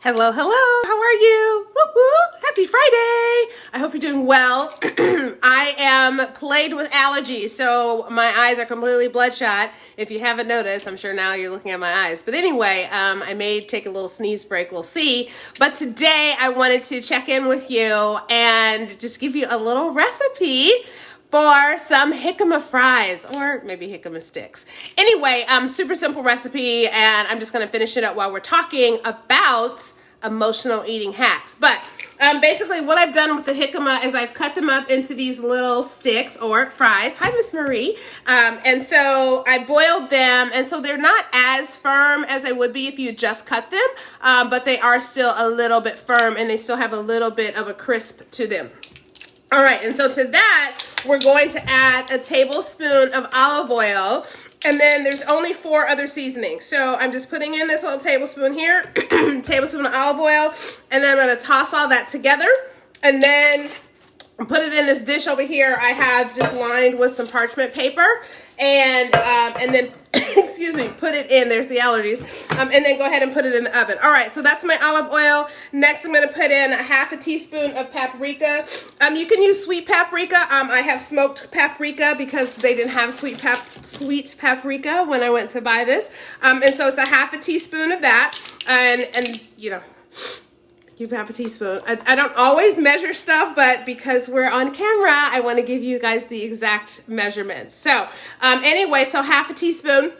Hello, hello. How are you? Woo-hoo. Happy Friday. I hope you're doing well. I am plagued with allergies, so my eyes are completely bloodshot. If you haven't noticed, I'm sure now you're looking at my eyes. But anyway, I may take a little sneeze break. We'll see. But today I wanted to check in with you and just give you a little recipe for some jicama fries, or maybe jicama sticks. Anyway, super simple recipe, and I'm just gonna finish it up while we're talking about emotional eating hacks. But basically what I've done with the jicama is I've cut them up into these little sticks or fries. Hi, Miss Marie. And so I boiled them, and so they're not as firm as they would be if you just cut them, but they are still a little bit firm, and they still have a little bit of a crisp to them. All right, and so to that, we're going to add a tablespoon of olive oil, and then there's only 4 other seasonings. So I'm just putting in this little tablespoon here, tablespoon of olive oil, and then I'm gonna toss all that together, and then put it in this dish over here. I have just lined with some parchment paper, and then excuse me, put it in, there's the allergies, and then go ahead and put it in the oven. All right, so that's my olive oil. Next, I'm gonna put in a half a teaspoon of paprika. You can use sweet paprika. I have smoked paprika because they didn't have sweet paprika when I went to buy this. And so it's a half a teaspoon of that, and you know, you have a teaspoon. I don't always measure stuff, but because we're on camera, I want to give you guys the exact measurements. So anyway, so half a teaspoon,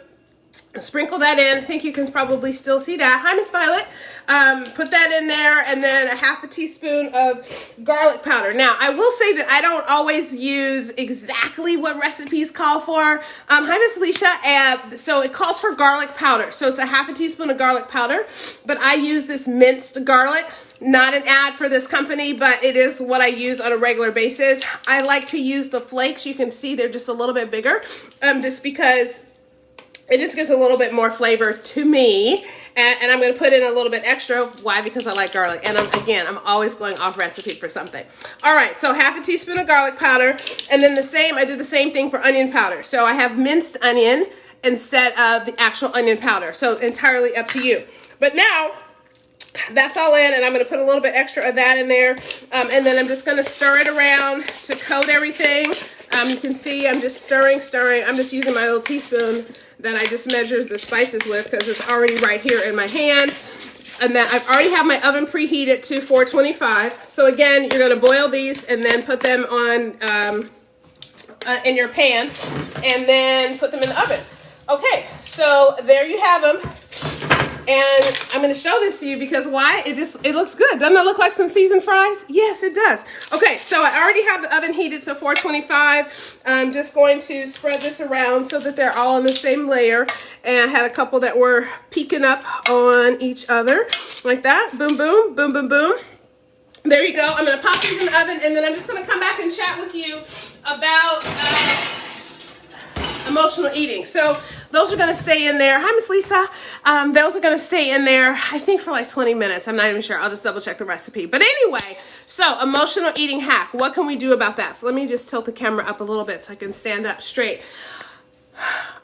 sprinkle that in. I think you can probably still see that. Hi, Miss Violet. Put that in there, and then a half a teaspoon of garlic powder. Now, I will say that I don't always use exactly what recipes call for. Hi, Miss Alicia. So it calls for garlic powder. So it's a half a teaspoon of garlic powder, but I use this minced garlic. Not an ad for this company, but it is what I use on a regular basis. I like to use the flakes. You can see they're just a little bit bigger, just because it just gives a little bit more flavor to me. And I'm going to put in a little bit extra. Why? Because I like garlic. And I'm always going off recipe for something. All right, so half a teaspoon of garlic powder. And then I do the same thing for onion powder. So I have minced onion instead of the actual onion powder. So entirely up to you. But now, that's all in, and I'm going to put a little bit extra of that in there, and then I'm just going to stir it around to coat everything. You can see I'm just stirring. I'm just using my little teaspoon that I just measured the spices with because it's already right here in my hand. And then I've already have my oven preheated to 425. So again, you're going to boil these and then put them on in your pan, and then put them in the oven. Okay, so there you have them. And I'm going to show this to you because why? It looks good. Doesn't it look like some seasoned fries? Yes, it does. Okay, so I already have the oven heated to 425. I'm just going to spread this around so that they're all on the same layer. And I had a couple that were peeking up on each other like that. Boom, boom, boom, boom, boom. There you go. I'm going to pop these in the oven, and then I'm just going to come back and chat with you about emotional eating. So those are going to stay in there. Hi, Miss Lisa. Those are going to stay in there, I think, for like 20 minutes. I'm not even sure. I'll just double check the recipe. But anyway, so emotional eating hack. What can we do about that? So let me just tilt the camera up a little bit so I can stand up straight.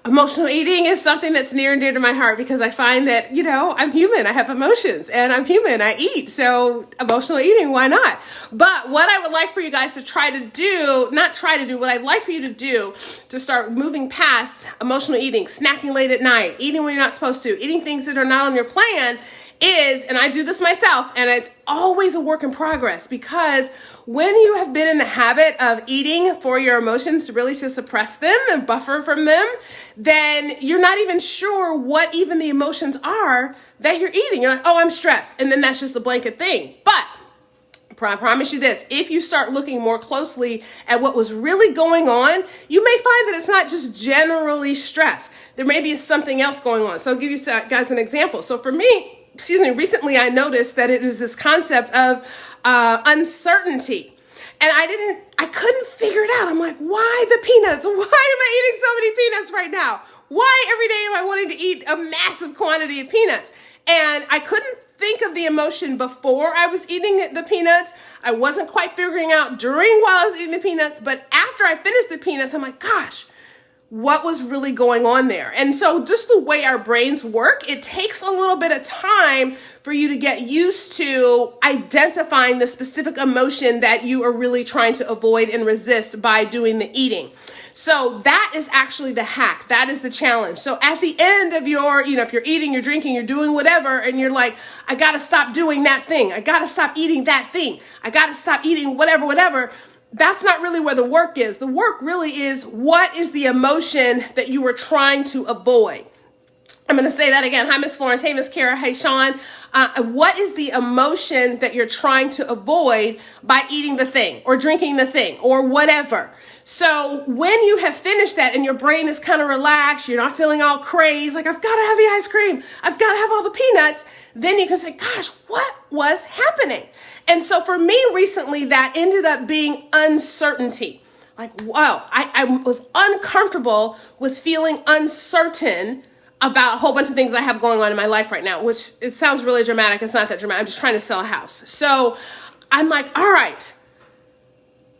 Emotional eating is something that's near and dear to my heart because I find that, you know, I'm human. I have emotions, and I'm human. I eat. So emotional eating, why not? But what I would like for you guys to what I'd like for you to do to start moving past emotional eating, snacking late at night, eating when you're not supposed to, eating things that are not on your plan is, and I do this myself, and it's always a work in progress, because when you have been in the habit of eating for your emotions, really to suppress them and buffer from them, then you're not even sure what even the emotions are that you're eating. You're like, oh, I'm stressed. And then that's just a blanket thing. But I promise you this, if you start looking more closely at what was really going on, you may find that it's not just generally stress. There may be something else going on. So I'll give you guys an example. So for me, recently I noticed that it is this concept of uncertainty. And I couldn't figure it out. I'm like, why the peanuts? Why am I eating so many peanuts right now? Why every day am I wanting to eat a massive quantity of peanuts? And I couldn't think of the emotion before I was eating the peanuts. I wasn't quite figuring out while I was eating the peanuts. But after I finished the peanuts, I'm like, gosh, what was really going on there. And so just the way our brains work, it takes a little bit of time for you to get used to identifying the specific emotion that you are really trying to avoid and resist by doing the eating. So that is actually the hack. That is the challenge. So at the end of your, if you're eating, you're drinking, you're doing whatever, and you're like, I got to stop doing that thing. I got to stop eating that thing. I got to stop eating whatever. That's not really where the work is. The work really is, what is the emotion that you were trying to avoid? I'm going to say that again. Hi, Miss Florence. Hey, Miss Kara. Hey, Sean. What is the emotion that you're trying to avoid by eating the thing or drinking the thing or whatever? So when you have finished that and your brain is kind of relaxed, you're not feeling all crazed, like I've got to have the ice cream, I've got to have all the peanuts, then you can say, gosh, what was happening? And so for me recently, that ended up being uncertainty. Like, wow, I was uncomfortable with feeling uncertain about a whole bunch of things I have going on in my life right now, which it sounds really dramatic. It's not that dramatic. I'm just trying to sell a house. So I'm like, all right,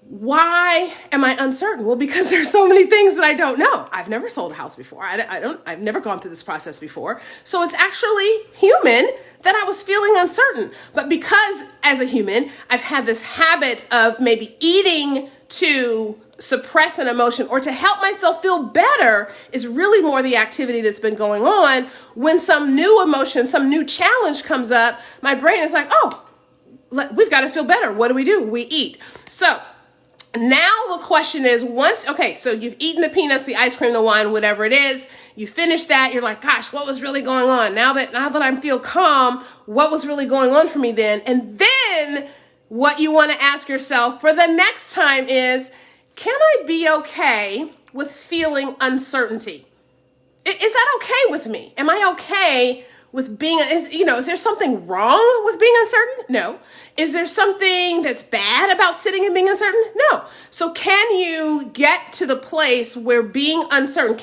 why am I uncertain? Well, because there's so many things that I don't know. I've never sold a house before. I've never gone through this process before. So it's actually human that I was feeling uncertain. But because as a human, I've had this habit of maybe eating to suppress an emotion or to help myself feel better is really more the activity that's been going on. When some new emotion, some new challenge comes up, my brain is like, oh, we've got to feel better. What do? We eat. So now the question is, so you've eaten the peanuts, the ice cream, the wine, whatever it is, you finish that, you're like, gosh, what was really going on? Now that I feel calm, what was really going on for me then? And then what you want to ask yourself for the next time is, can I be okay with feeling uncertainty? Is that okay with me? Am I okay with being, is there something wrong with being uncertain? No. Is there something that's bad about sitting and being uncertain? No. So can you get to the place where being uncertain,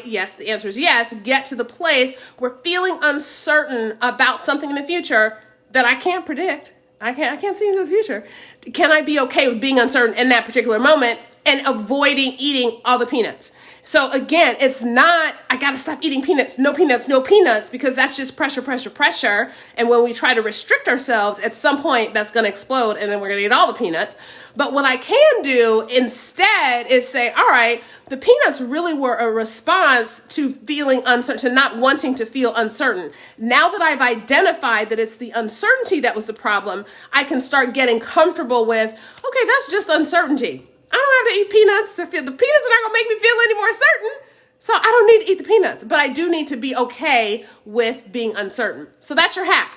yes, the answer is yes, get to the place where feeling uncertain about something in the future that I can't predict, I can't see into the future. Can I be okay with being uncertain in that particular moment and avoiding eating all the peanuts? So again, it's not, I got to stop eating peanuts, no peanuts, because that's just pressure. And when we try to restrict ourselves, at some point that's going to explode and then we're going to eat all the peanuts. But what I can do instead is say, all right, the peanuts really were a response to feeling uncertain, to not wanting to feel uncertain. Now that I've identified that it's the uncertainty that was the problem, I can start getting comfortable with, okay, that's just uncertainty. I don't have to eat peanuts to feel, the peanuts are not going to make me feel any more certain. So I don't need to eat the peanuts, but I do need to be okay with being uncertain. So that's your hack.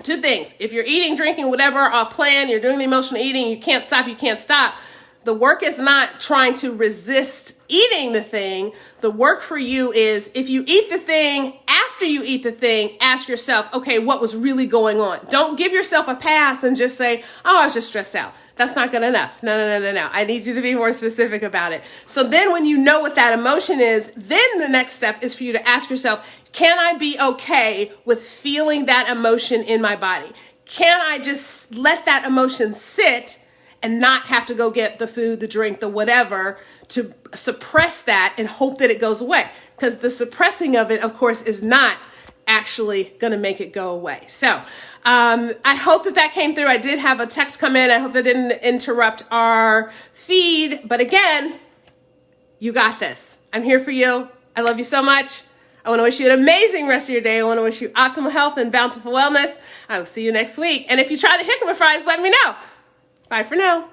2 things. If you're eating, drinking, whatever, off plan, you're doing the emotional eating, you can't stop. The work is not trying to resist eating the thing. The work for you is, if you eat the thing, after you eat the thing, ask yourself, okay, what was really going on? Don't give yourself a pass and just say, oh, I was just stressed out. That's not good enough. No. I need you to be more specific about it. So then when you know what that emotion is, then the next step is for you to ask yourself, can I be okay with feeling that emotion in my body? Can I just let that emotion sit and not have to go get the food, the drink, the whatever to suppress that and hope that it goes away? Because the suppressing of it, of course, is not actually going to make it go away. So I hope that came through. I did have a text come in. I hope that didn't interrupt our feed. But again, you got this. I'm here for you. I love you so much. I want to wish you an amazing rest of your day. I want to wish you optimal health and bountiful wellness. I will see you next week. And if you try the jicama fries, let me know. Bye for now.